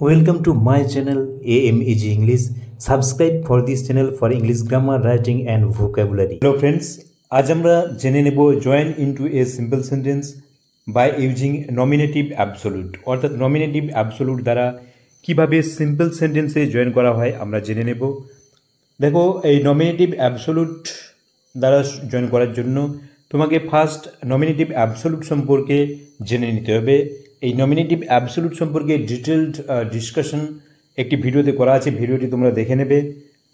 Welcome to my channel AMEG English. Subscribe for this channel for English grammar, writing and vocabulary. Hello friends, আজ আমরা জেনে নেব join into a simple sentence by using nominative absolute অর্থাৎ nominative absolute দ্বারা কিভাবে simple sentence এ join করা হয় আমরা জেনে নেব। দেখো এই nominative absolute দ্বারা জয়েন করার জন্য তোমাকে ফার্স্ট nominative absolute সম্পর্কে জেনে নিতে হবে। এই নমিনেটিভ অ্যাবসোলুট সম্পর্কে ডিটেলড ডিসকাশন একটি ভিডিওতে করা আছে, ভিডিওটি তোমরা দেখে নেবে,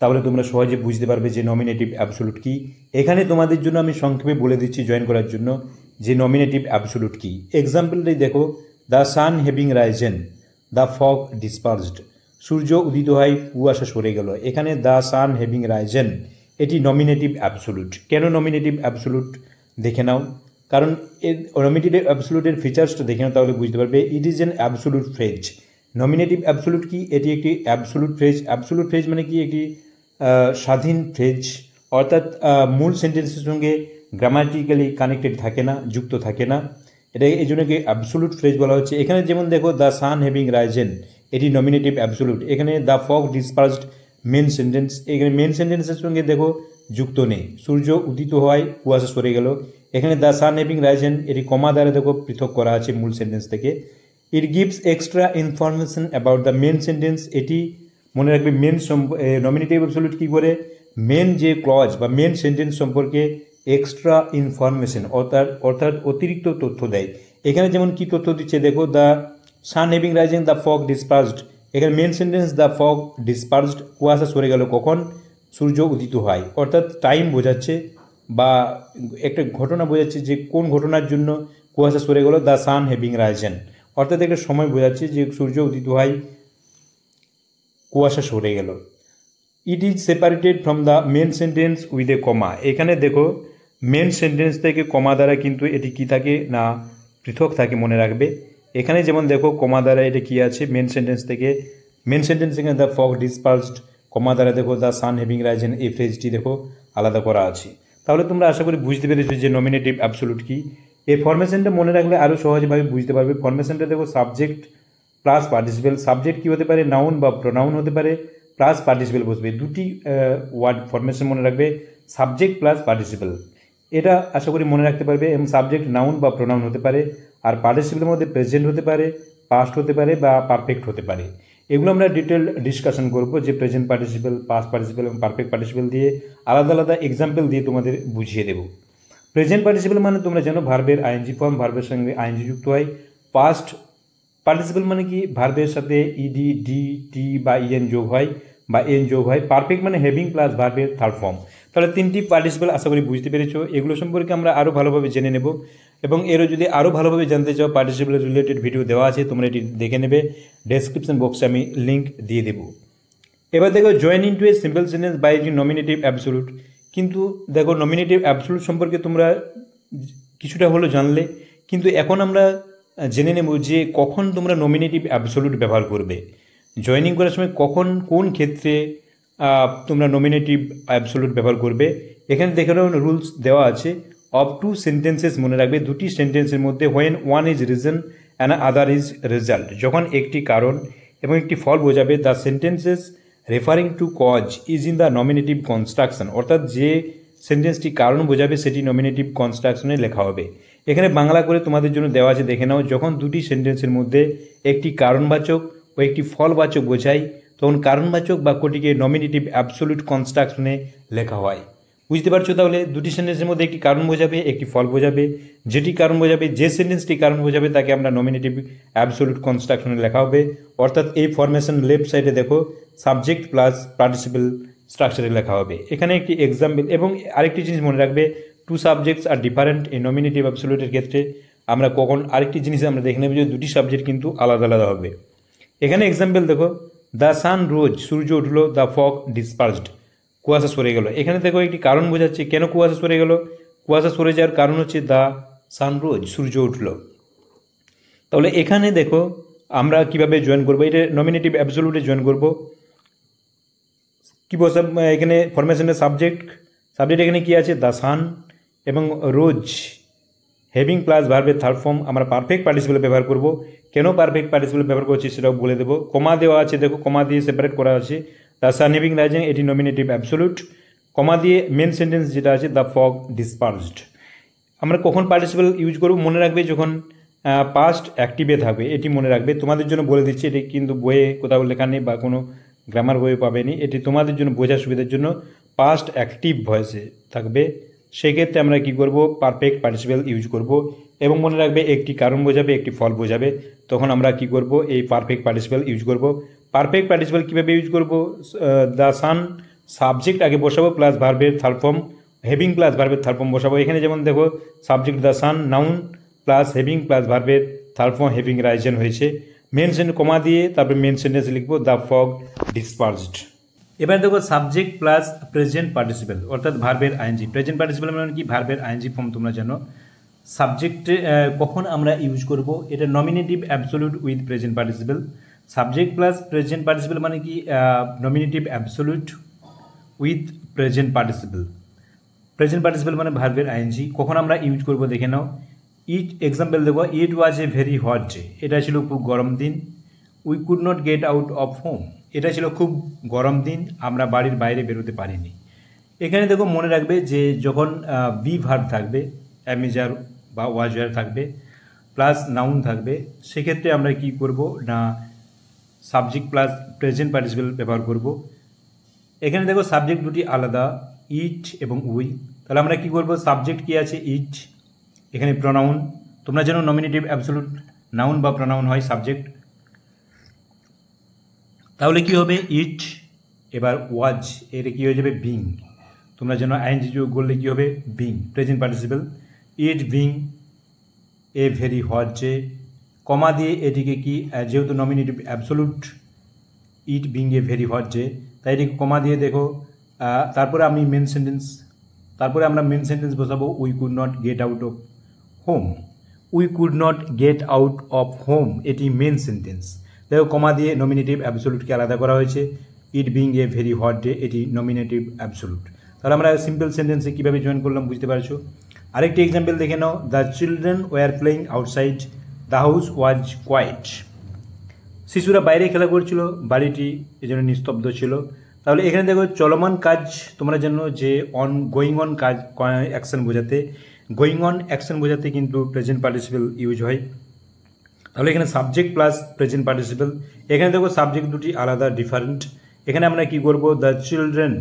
তাহলে তোমরা সহজে বুঝতে পারবে যে নমিনেটিভ অ্যাবসোলুট কী। এখানে তোমাদের জন্য আমি সংক্ষেপে বলে দিচ্ছি জয়েন করার জন্য যে নমিনেটিভ অ্যাবসোলুট কী। এক্সাম্পলটাই দেখো, the sun having risen, the fog dispersed, সূর্য উদিত হয় কুয়াশা সরে গেল। এখানে দ্য সান হ্যাভিং রাইজেন এটি নমিনেটিভ অ্যাবসোলুট। কেন নমিনেটিভ অ্যাবসোলুট দেখে নাও, কারণ এর নমিনেটিভ অ্যাবসোলুটের ফিচার্সটা দেখে নাও, তাহলে বুঝতে পারবে। It is an absolute phrase. Nominative absolute কি? এটি একটি অ্যাবসোলুট ফ্রেজ। অ্যাবসোলুট ফ্রেজ মানে কি? একটি স্বাধীন ফ্রেজ, অর্থাৎ মূল সেন্টেন্সের সঙ্গে গ্রামাটিক্যালি কানেক্টেড থাকে না, যুক্ত থাকে না। এটা এই জন্য কি অ্যাবসোলুট ফ্রেজ বলা হচ্ছে। এখানে যেমন দেখো, দ্য সান হ্যাভিং রাইজেন এটি নমিনেটিভ অ্যাবসোলুট। এখানে the fog dispersed main sentence, এখানে মেন সেন্টেন্সের সঙ্গে দেখো যুক্ত নেই। সূর্য উদিত হয় কুয়াশা সরে গেল। এখানে দ্য সান হ্যাভিং রাইজেন এটি কমা দ্বারা দেখো পৃথক করা আছে মূল সেন্টেন্স থেকে। It gives extra information about the main sentence. এটি মনে রাখবে মেন নমিনেটিভ অ্যাবসোলুট কী করে? মেন যে ক্লজ বা মেন সেন্টেন্স সম্পর্কে এক্সট্রা ইনফরমেশন অর্থাৎ অতিরিক্ত তথ্য দেয়। এখানে যেমন কি তথ্য দিচ্ছে দেখো, the sun having risen the fog dispersed. এখানে main sentence the fog dispersed, কুয়াশা সরে গেল কখন? সূর্য উদিত হয়, অর্থাৎ টাইম বোঝাচ্ছে বা একটা ঘটনা বোঝাচ্ছে যে কোন ঘটনার জন্য কুয়াশা সরে গেল। দ্য সান হ্যাভিং রাইজেন অর্থাৎ একটা সময় বোঝাচ্ছে যে সূর্য উদিত হয়, কুয়াশা সরে গেল। It is separated from the main sentence with a comma. এখানে দেখো মেন সেন্টেন্স থেকে কমা দ্বারা কিন্তু এটি কি থাকে না, পৃথক থাকে, মনে রাখবে। এখানে যেমন দেখো কমা দ্বারা এটা কি আছে মেন সেন্টেন্স থেকে, মেন সেন্টেন্স থেকে দ্য ফগ ডিসপার্সড, কমা দ্বারা দেখো দ্য সান হ্যাভিং রাইজেন, এই ফ্রেজটি দেখো আলাদা করা আছে। তাহলে তোমরা আশা করি বুঝতে পেরেছো যে নমিনেটিভ অ্যাবসোলুট কি। এই ফরমেশনটা মনে রাখলে আরও সহজভাবে বুঝতে পারবে। ফরমেশনটা দেখো সাবজেক্ট প্লাস পার্টিসিপেল। সাবজেক্ট কি হতে পারে? নাউন বা প্রোনাউন হতে পারে, প্লাস পার্টিসিপেল বসবে। দুটি ওয়ার্ড ফরমেশন মনে রাখবে, সাবজেক্ট প্লাস পার্টিসিপেল। এটা আশা করি মনে রাখতে পারবে। এবং সাবজেক্ট নাউন বা প্রোনাউন হতে পারে, আর পার্টিসিপেলের মধ্যে প্রেজেন্ট হতে পারে, পাস্ট হতে পারে বা পারফেক্ট হতে পারে। এগুলো আমরা ডিটেল ডিসকাশন করবো, যে প্রেজেন্ট পার্টিসিপেল, পাস্ট পার্টিসিপেল এবং পারফেক্ট পার্টিসিপেল দিয়ে আলাদা আলাদা এক্সাম্পল দিয়ে তোমাদের বুঝিয়ে দেবো। প্রেজেন্ট পার্টিসিপেল মানে তোমরা জানো ভার্বের আইএনজি ফর্ম, ভার্বের সঙ্গে আইএনজি যুক্ত হয়। পাস্ট পার্টিসিপেল মানে কি? ভার্বের সাথে ইডি, ডি, টি বা ইএন যোগ হয় বা এন যোগ হয়। পারফেক্ট মানে হ্যাভিং প্লাস ভার্বের থার্ড ফর্ম। তাহলে তিনটি পার্টিসিপেল আশা করি বুঝতে পেরেছো। এগুলো সম্পর্কে আমরা আরও ভালোভাবে জেনে নেব, এবং এরও যদি আরও ভালোভাবে জানতে চাও পার্টিসিপেল রিলেটেড ভিডিও দেওয়া আছে, তোমরা এটি দেখে নেবে। ডেসক্রিপশন বক্সে আমি লিঙ্ক দিয়ে দেবো। এবার দেখো join into a simple sentence by using nominative absolute. কিন্তু দেখো নমিনেটিভ অ্যাবসোলুট সম্পর্কে তোমরা কিছুটা হলো জানলে, কিন্তু এখন আমরা জেনে নেব যে কখন তোমরা নমিনেটিভ অ্যাবসোলুট ব্যবহার করবে। জয়েনিং করার সময় কখন, কোন ক্ষেত্রে তোমরা নমিনেটিভ অ্যাবসোলুট ব্যবহার করবে। এখানে দেখে নাও রুলস দেওয়া আছে। অফ টু সেন্টেন্সেস, মনে রাখবে দুটি সেন্টেন্সের মধ্যে, when one is reason and other is result, যখন একটি কারণ এবং একটি ফল বোঝাবে, the sentences referring to cause is in the nominative construction, অর্থাৎ যে সেন্টেন্সটি কারণ বোঝাবে সেটি নমিনেটিভ কনস্ট্রাকশনে লেখা হবে। এখানে বাংলা করে তোমাদের জন্য দেওয়া আছে, দেখে নাও। যখন দুটি সেন্টেন্সের মধ্যে একটি কারণবাচক ও একটি ফলবাচক বোঝায়, তখন কারণবাচক বাক্যটিকে নমিনেটিভ অ্যাবসোলুট কনস্ট্রাকশনে লেখা হয়। বুঝতে পারছো? তাহলে দুটি সেন্টেন্সের মধ্যে একটি কারণ বোঝাবে, একটি ফল বোঝাবে। যেটি কারণ বোঝাবে, যে সেন্টেন্সটি কারণ বোঝাবে তাকে আমরা নমিনেটিভ অ্যাবসোলুট কনস্ট্রাকশনে লেখা হবে। অর্থাৎ এই ফরমেশন লেফট সাইডে দেখো সাবজেক্ট প্লাস পার্টিসিপেল স্ট্রাকচারে লেখা হবে। এখানে একটি এক্সাম্পল, এবং আরেকটি জিনিস মনে রাখবে, টু সাবজেক্টস আর ডিফারেন্ট। এই নমিনেটিভ অ্যাবসোলুটের ক্ষেত্রে আমরা কখন আরেকটি জিনিস আমরা দেখে নেব যে দুটি সাবজেক্ট কিন্তু আলাদা আলাদা হবে। এখানে এক্সাম্পল দেখো, দ্য সান রোজ, সূর্য উঠলো, দ্য ফগ ডিসপার্সড, কুয়াশা সরে গেল। এখানে দেখো একটি কারণ বোঝাচ্ছে, কেন কুয়াশা সরে গেল? কুয়াশা সরে যাওয়ার কারণ হচ্ছে দ্য সান রোজ, সূর্য উঠল। তাহলে এখানে দেখো আমরা কিভাবে জয়েন করবো, এটা নমিনেটিভ অ্যাবসোলুটে জয়েন করবো। কি বলছে এখানে ফরমেশনের সাবজেক্ট এখানে কি আছে? দ্য সান এবং রোজ, হ্যাভিং প্লাস ভার্বের থার্ড ফর্ম আমরা পারফেক্ট পার্টিসিপেল ব্যবহার করব। কেন পারফেক্ট পার্টিসিপেল ব্যবহার করছি সেটাও বলে দেবো। কমা দেওয়া আছে, দেখো কমা দিয়ে সেপারেট করা আছে। দ্য সান হ্যাভিং রাইজিং এটি নমিনেটিভ অ্যাবসোলুট। কমা দিয়ে মেন সেন্টেন্স যেটা আছে দ্য ফগ ডিসপার্সড। আমরা কখন পার্টিসিপেল ইউজ করব মনে রাখবে, যখন পাস্ট অ্যাক্টিভে থাকবে, এটি মনে রাখবে। তোমাদের জন্য বলে দিচ্ছি, এটি কিন্তু বইয়ে কোথাও লেখা নেই বা কোনো গ্রামার বইয়ে পাবেনি, এটি তোমাদের জন্য বোঝার সুবিধার জন্য পাস্ট অ্যাক্টিভ ভয়েসে থাকবে। সেক্ষেত্রে আমরা কি করব, পারফেক্ট পার্টিসিপেল ইউজ করব। এবং মনে রাখবে একটি কারণ বোঝাবে, একটি ফল বোঝাবে, তখন আমরা কি করব, এই পারফেক্ট পার্টিসিপেল ইউজ করব। পারফেক্ট পার্টিসিপেল কীভাবে ইউজ করব, দ্য সান সাবজেক্ট আগে বসাবো প্লাস ভার্বের থার্ড ফর্ম, হ্যাভিং প্লাস ভার্বের থার্ড ফর্ম বসাবো। এখানে যেমন দেখো subject the sun, noun plus having plus ভার্বের থার্ড ফর্ম হ্যাভিং রাইজেন হয়েছে। মেন সেন্টেন্স কমা দিয়ে তারপরে মেন সেন্টেন্স লিখবো দ্য ফগ ডিসপার্সড। এবার দেখো সাবজেক্ট প্লাস প্রেজেন্ট পার্টিসিপেল অর্থাৎ ভার্বের আইএনজি। প্রেজেন্ট পার্টিসিপেল মানে কি, ভার্বের আইএনজি ফর্ম তোমরা জানো। সাবজেক্টে কখন আমরা ইউজ করব, এটা nominative absolute with present participle. Subject plus present participle মানে কি, nominative absolute with present participle. Present participle মানে ভার্বের আইএনজি। কখন আমরা ইউজ করব দেখে নাও। ইট এক্সাম্পল দেখো, ইট ওয়াজ এ ভেরি হট ডে, এটা ছিল খুব গরম দিন। We could not get out of home, এটা ছিল খুব গরম দিন, আমরা বাড়ির বাইরে বেরোতে পারিনি। এখানে দেখো মনে রাখবে যে যখন বি ভার্ব থাকবে, অ্যামিজার বা ওয়াজার থাকবে প্লাস নাউন থাকবে, সেক্ষেত্রে আমরা কি করব না সাবজেক্ট প্লাস প্রেজেন্ট পার্টিসিপেল ব্যবহার করব। এখানে দেখো সাবজেক্ট দুটি আলাদা, ইট এবং উই। তাহলে আমরা কি করব, সাবজেক্ট কি আছে ইট, এখানে প্রনাউন, তোমরা যেন নমিনেটিভ অ্যাবসোলুট নাউন বা প্রনাউন হয় সাবজেক্ট। তাহলে কি হবে ইট, এবার ওয়াজ, এটা কি হয়ে যাবে বিং, তোমরা যেন আইএনজি যোগ করলে কি হবে being, present participle. It being a very hot day, comma দিয়ে এটিকে কি, যেহেতু nominative absolute it being a very hot day, তাই এটিকে কমা দিয়ে দেখো। তারপরে আমরা মেন সেন্টেন্স বসাবো, we could not get out of home. We could not get out of home এটি মেন সেন্টেন্স। দেখো কমা দিয়ে নমিনেটিভ অ্যাবসোলুটকে আলাদা করা হয়েছে। It being a very hot day এটি নমিনেটিভ অ্যাবসোলুট। তাহলে আমরা সিম্পল সেন্টেন্সে কীভাবে জয়েন করলাম বুঝতে পারছো। আরেকটি এক্সাম্পল দেখে নাও, the children were playing outside, the house was quiet. শিশুরা বাইরে খেলা করছিল, বাড়িটি এজন্য নিস্তব্ধ ছিল। তাহলে এখানে দেখো চলমান কাজ, তোমরা জানো যে গোয়িং অন কাজ অ্যাকশন বোঝাতে, গোয়িং অন অ্যাকশন বোঝাতে কিন্তু প্রেজেন্ট পার্টিসিপেল ইউজ হয়। তাহলে এখানে সাবজেক্ট প্লাস প্রেজেন্ট পার্টিসিপেল। এখানে দেখো সাবজেক্ট দুটি আলাদা ডিফারেন্ট। এখানে আমরা কি করব, দ্য চিলড্রেন,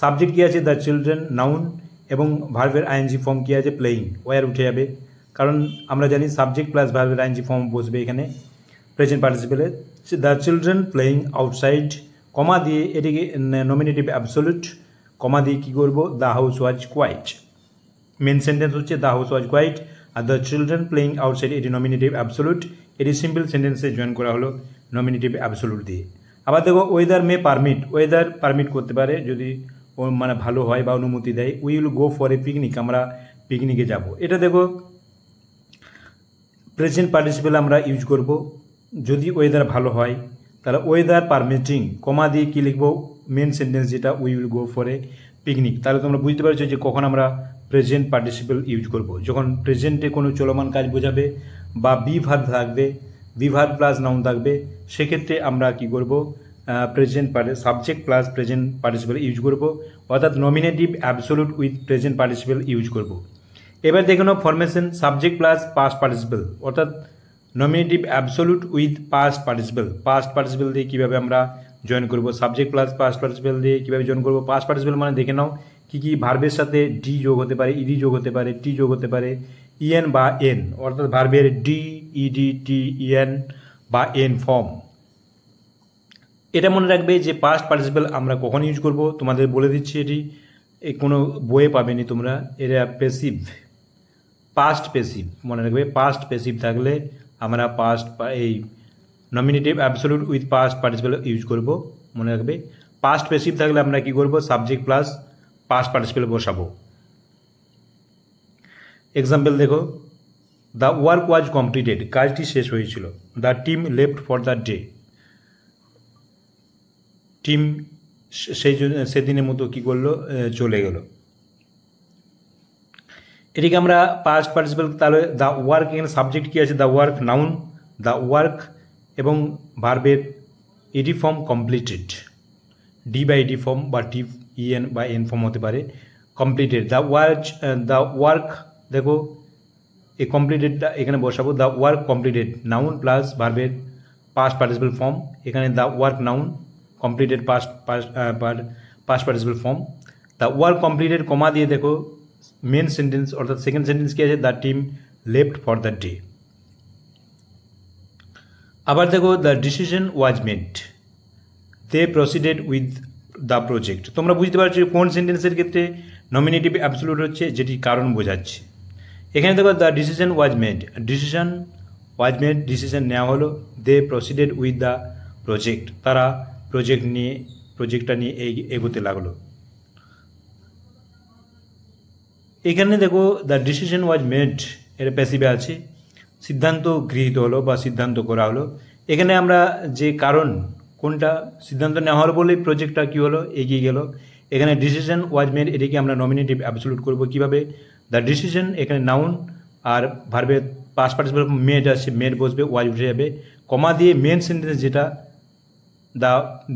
সাবজেক্ট কী আছে দ্য চিলড্রেন নাউন, এবং ভার্বের আইএনজি ফর্ম কী আছে প্লেয়িং, ওয়ার উঠে যাবে, কারণ আমরা জানি সাবজেক্ট প্লাস ভার্বের আইএনজি ফর্ম বসবে এখানে প্রেজেন্ট পার্টিসিপেলে। The children playing outside, comma দিয়ে এটিকে নমিনেটিভ অ্যাবসোলুট, কমা দিয়ে কী করবো, the house was quiet. Main sentence হচ্ছে দ্য হাউস ওয়াজ কোয়াইট, আর দ্য চিলড্রেন প্লেয়িং আউটসাইড এটি নমিনেটিভ অ্যাবসোলুট। এটি সিম্পল সেন্টেন্সে জয়েন করা হলো নমিনেটিভ অ্যাবসোলুট দিয়ে। আবার দেখো weather may permit, weather permit করতে পারে যদি মানে ভালো হয় বা অনুমতি দেয়। We will go for a picnic, আমরা পিকনিকে যাব। এটা দেখো প্রেজেন্ট পার্টিসিপেল আমরা ইউজ করব যদি ওয়েদার ভালো হয়, তাহলে ওয়েদার পারমিটিং, কমা দিয়ে কী লিখবো, মেন সেন্টেন্স যেটা we will go for a picnic. তাহলে তোমরা বুঝতে পারছো যে কখন আমরা প্রেজেন্ট পার্টিসিপেল ইউজ করব, যখন প্রেজেন্টে কোনো চলমান কাজ বোঝাবে বা বি ভার্ব থাকবে, বি ভার্ব প্লাস নাউন থাকবে, সেক্ষেত্রে আমরা কি করব, present subject plus present participle use করব, অর্থাৎ nominative absolute with present participle use করব। এবার দেখে নাও formation, subject plus past participle, অর্থাৎ nominative absolute with past participle. Past participle দিয়ে কীভাবে আমরা জয়েন করব, সাবজেক্ট প্লাস পাস্ট পার্টিসিপেল দিয়ে কীভাবে জয়েন করব। পাস্ট পার্টিসিপেল মানে দেখে নাও কী কী ভার্বের সাথে ডি যোগ হতে পারে, ইডি যোগ হতে পারে, টি যোগ হতে পারে, ইএন বা এন, অর্থাৎ ভার্বের ডি, ইডি, টি, ইএন বা এন ফর্ম। এটা মনে রাখবে যে পাস্ট পার্টিসিপেল আমরা কখন ইউজ করব, তোমাদের বলে দিচ্ছি, এটি কোনো বইয়ে পাবেনি তোমরা। এটা পেসিভ, পাস্ট পেসিভ মনে রাখবে। পাস্ট পেসিভ থাকলে আমরা পাস্ট এই nominative absolute with past participle use করব, মনে রাখবে। পাস্ট পেসিভ থাকলে আমরা কি করব, সাবজেক্ট প্লাস পাস্ট পার্টিসিপেল বসাবো। এক্সাম্পল দেখো, দ্য ওয়ার্ক ওয়াজ কমপ্লিটেড, কাজটি শেষ হয়েছিল। The team left for the day, team সেদিনের মতো কি করলো, চলে গেল। এটিকে আমরা পাস্ট পার্টিসিপল, তাহলে দ্য ওয়ার্ক, এখানে সাবজেক্ট কী আছে, the work noun, the work এবং ভার্বের ইডি ফর্ম কমপ্লিটেড, ডি বা ইডি ফর্ম বা টি ইএন বা এন ফর্ম হতে পারে। কমপ্লিটেড, দ্য ওয়ার্ক দেখো এই কমপ্লিটেডটা এখানে বসাবো, the work completed noun plus ভার্বের পাস্ট পার্টিসিপল ফর্ম, এখানে the work noun, completed past participle form. The work completed comma দিয়ে দেখো মেন সেন্টেন্স অর্থাৎ সেকেন্ড সেন্টেন্স কী আছে, the team left for the day. আবার দেখো the decision was made, they proceeded with the project. তোমরা বুঝতে পারছো কোন সেন্টেন্সের ক্ষেত্রে নমিনেটিভ অ্যাবসলিউট হচ্ছে, যেটি কারণ বোঝাচ্ছে। এখানে দেখো the decision was made, decision নেওয়া হলো। দে প্রসিডেড উইথ দ্য প্রজেক্ট, তারা প্রজেক্টটা নিয়ে এগোতে লাগলো। এখানে দেখো দ্য ডিসিশন ওয়াজ মেড এর প্যাসিভে আছে, সিদ্ধান্ত গৃহীত হলো বা সিদ্ধান্ত করা হলো। এখানে আমরা যে কারণ কোনটা, সিদ্ধান্ত নেওয়া হলো বলেই প্রজেক্টটা কী হলো, এগিয়ে গেল। এখানে ডিসিশন ওয়াজ মেড এটিকে আমরা নমিনেটিভ অ্যাবসলিউট করব কীভাবে, দ্য ডিসিশন এখানে নাউন আর ভার্বের পাস্ট পার্টিসিপল মেড আছে, মেড বসবে, ওয়াজ উঠে যাবে, কমা দিয়ে মেন সেন্টেন্স যেটা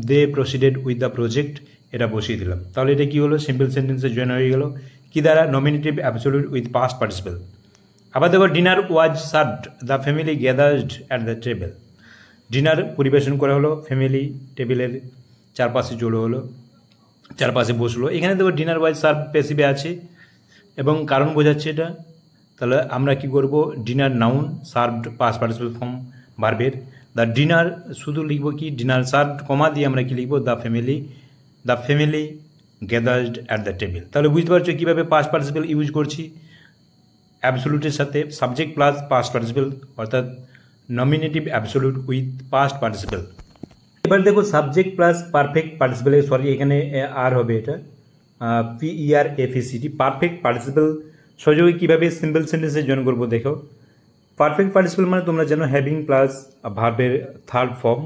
দে প্রসিডেড উইথ দ্য প্রজেক্ট এটা বসিয়ে দিলাম। তাহলে এটা কী হলো, সিম্পল সেন্টেন্সে জয়েন হয়ে গেল কি দ্বারা, nominative absolute with past participle. আবার দেখো dinner was served, the family gathered at the table, dinner পরিবেশন করা হলো, ফ্যামিলি টেবিলের চারপাশে জড়ো হলো, চারপাশে বসলো। এখানে দেখো ডিনার ওয়াজ সার্ভ প্যাসিভে আছে এবং কারণ বোঝাচ্ছে এটা। তাহলে আমরা কি করব, dinner noun, served past participle form ভার্বের, দ্য ডিনার শুধু লিখবো কি ডিনার সার্ভড কমা দিয়ে আমরা কি লিখবো, the family gathered at the table. তাহলে বুঝতে পারছো কীভাবে পাস্ট পার্টিসিপল ইউজ করছি, অ্যাবসলিউটের সাথে সাবজেক্ট প্লাস পাস্ট পার্টিসিপল, অর্থাৎ nominative absolute with past participle. এবার দেখো subject plus perfect participle, sorry এখানে আর হবে, এটা PERFECT, পারফেক্ট পার্টিসিপল সহযোগে কীভাবে সিম্পল সেন্টেন্সে জয়েন করবো। দেখো পারফেক্ট পার্টিসিপল মানে তোমরা জানো হ্যাভিং প্লাস ভার্বের থার্ড ফর্ম,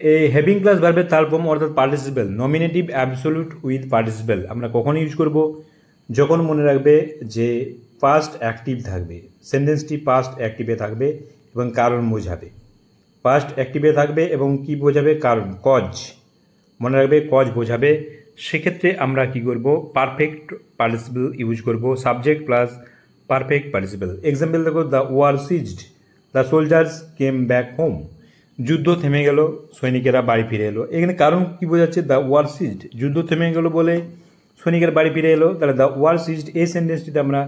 এই হ্যাভিং প্লাস ভার্বের থার্ড ফর্ম অর্থাৎ participle, nominative absolute with participle আমরা কখন ইউজ করব, যখন মনে রাখবে যে পাস্ট অ্যাক্টিভ থাকবে, সেন্টেন্সটি পাস্ট অ্যাক্টিভে থাকবে এবং কারণ বোঝাবে, পাস্ট অ্যাক্টিভে থাকবে এবং কি বোঝাবে, কারণ, কজ, মনে রাখবে কজ বোঝাবে। সেক্ষেত্রে আমরা কি করব, পারফেক্ট পার্টিসিপল ইউজ করব, subject plus perfect participle. Example দেখো, the war ceased, the soldiers came back home, যুদ্ধ থেমে গেল, সৈনিকেরা বাড়ি ফিরে এলো। এখানে কারণ কি বোঝাচ্ছে, দ্য ওয়ার সিজড, যুদ্ধ থেমে গেল বলে সৈনিকের বাড়ি ফিরে এলো। তাহলে দ্য ওয়ার সিজড এই সেন্টেন্সটিতে আমরা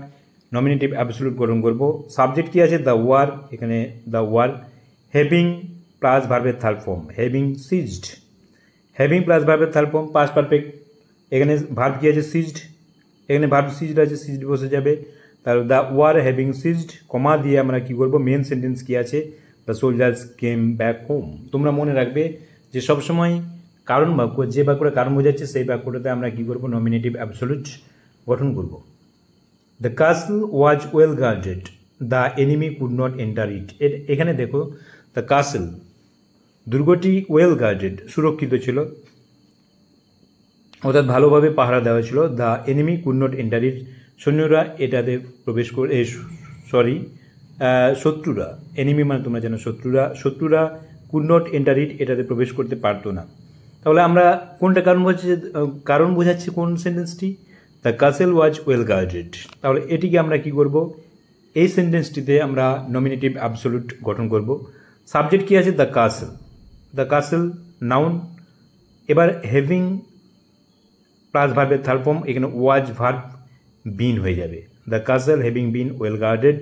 নমিনেটিভ অ্যাবসলিউট গঠন করব। সাবজেক্ট কি আছে, দ্য ওয়ার, এখানে দ্য ওয়ার, হ্যাভিং প্লাস ভার্বের third form, having ceased, having plus ভার্বের থার্ড ফর্ম পাস্ট পারফেক্ট। এখানে ভার্ব কি আছে, সিজড, এখানে ভার্ব সিজড আছে, সিজড বসে যাবে। তাহলে the war having ceased comma দিয়ে আমরা কি করব, মেন সেন্টেন্স কি আছে, the soldiers came back home. তোমরা মনে রাখবে যে সবসময় কারণ বাক্য, যে বাক্যটা কারণ বোঝাচ্ছে সেই বাক্যটাতে আমরা কি করব, নমিনেটিভ অ্যাবসলিউট গঠন করব। The castle was well guarded, the enemy could not enter it. এখানে দেখো দ্য ক্যাসল, দুর্গটি ওয়েল গার্ডেড, সুরক্ষিত ছিল, অর্থাৎ ভালোভাবে পাহারা দেওয়া ছিল। The enemy could not enter it, সৈন্যরা এটাতে প্রবেশ করে, শত্রুরা, এনিমি মানে তোমরা জানো শত্রুরা কুড নট এন্টার ইট, এটাতে প্রবেশ করতে পারতো না। তাহলে আমরা কোনটা কারণ বোঝাচ্ছে কোন সেন্টেন্সটি, the castle was well guarded. তাহলে এটিকে আমরা কি করব, এই সেন্টেন্সটিতে আমরা নমিনেটিভ অ্যাবসলিউট গঠন করব। সাবজেক্ট কি আছে, দ্য ক্যাসল নাউন, এবার হ্যাভিং প্লাস ভার্বের থার্ড ফর্ম, এখানে ওয়াজ ভার্ব বিন হয়ে যাবে, the castle having been well guarded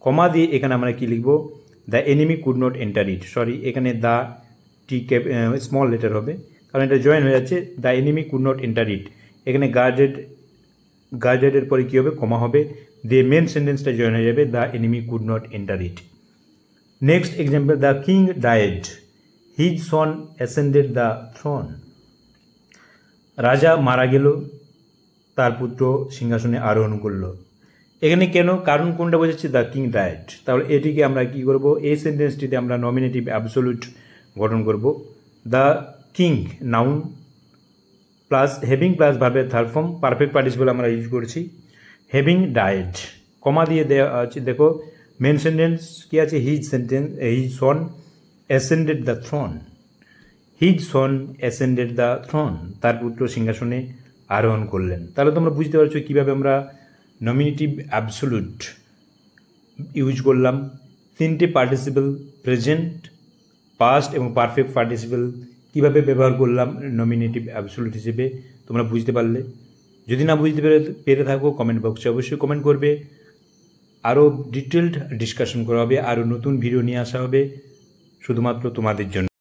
comma দিয়ে এখানে আমরা কি লিখব, the enemy could not enter it, sorry এখানে দ্য টি স্মল লেটার হবে কারণ এটা জয়েন হয়ে যাচ্ছে, the enemy could not enter it, এখানে গার্ডেডের পরে কী হবে, কমা হবে, দিয়ে মেন সেন্টেন্সটা জয়েন হয়ে যাবে, the enemy could not enter it. Next example, the king died, his son ascended the throne, রাজা মারা গেল, তার পুত্র সিংহাসনে আরোহণ করলো। এখানে কেন, কারণ কোনটা বোঝাচ্ছে, দ্য কিং ডায়েড। তাহলে এটিকে আমরা কি করব, এই সেন্টেন্সটিতে আমরা নমিনেটিভ অ্যাবসলিউট গঠন করব। The king noun plus having plus ভার্বের থার্ড ফর্ম, পারফেক্ট পার্টিসিপল আমরা ইউজ করছি। হ্যাভিং ডায়েড, কমা দিয়ে দেওয়া আছে। দেখো মেন সেন্টেন্স কি আছে, his son ascended the Throne, his son ascended the Throne, তার পুত্র সিংহাসনে আরোহণ করলেন। তাহলে তোমরা বুঝতে পারছো কীভাবে আমরা নমিনেটিভ অ্যাবসোলুট ইউজ করলাম। তিনটে পার্টিসিপল প্রেজেন্ট, পাস্ট এবং পারফেক্ট পার্টিসিপল কীভাবে ব্যবহার করলাম নমিনেটিভ অ্যাবসোলুট হিসেবে, তোমরা বুঝতে পারলে। যদি না বুঝতে পেরে থাকো কমেন্ট বক্সে অবশ্যই কমেন্ট করবে। আরও ডিটেলড ডিসকাশন করা হবে, আরও নতুন ভিডিও নিয়ে আসা হবে শুধুমাত্র তোমাদের জন্য।